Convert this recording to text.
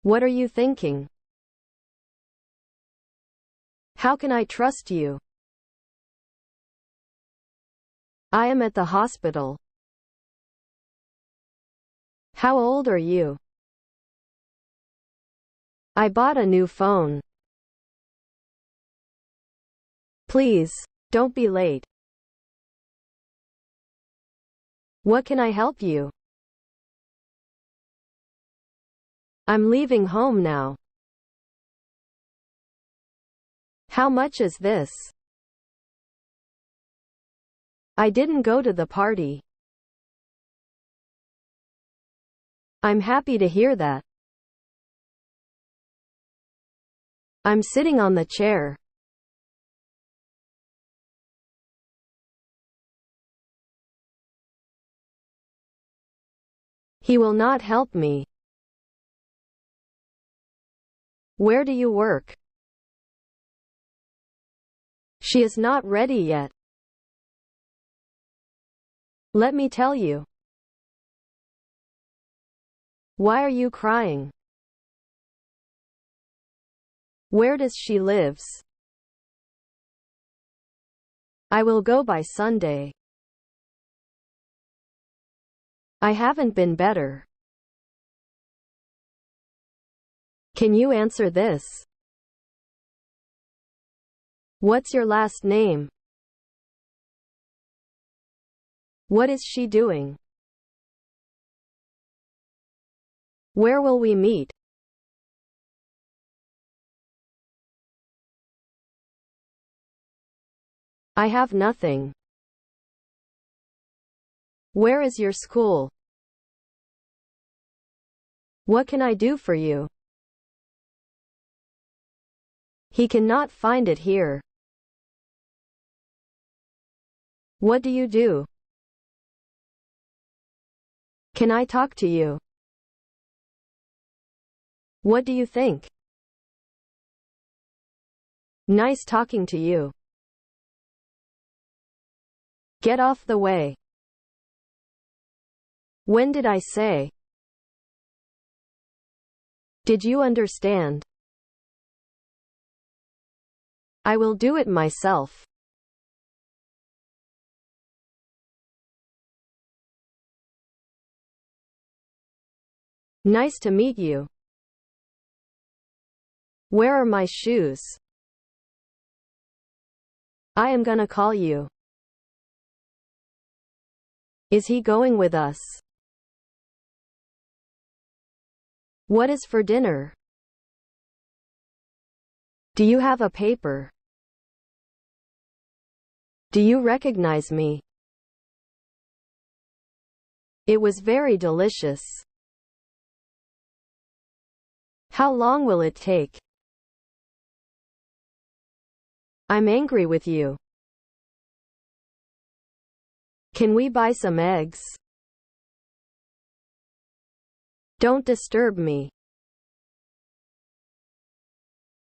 What are you thinking? How can I trust you? I am at the hospital. How old are you? I bought a new phone. Please, don't be late. What can I help you? I'm leaving home now. How much is this? I didn't go to the party. I'm happy to hear that. I'm sitting on the chair. He will not help me. Where do you work? She is not ready yet. Let me tell you. Why are you crying? Where does she lives? I will go by Sunday. I haven't been better. Can you answer this? What's your last name? What is she doing? Where will we meet? I have nothing. Where is your school? What can I do for you? He cannot find it here. What do you do? Can I talk to you? What do you think? Nice talking to you. Get off the way. When did I say? Did you understand? I will do it myself. Nice to meet you. Where are my shoes? I am gonna call you. Is he going with us? What is for dinner? Do you have a paper? Do you recognize me? It was very delicious. How long will it take? I'm angry with you. Can we buy some eggs? Don't disturb me.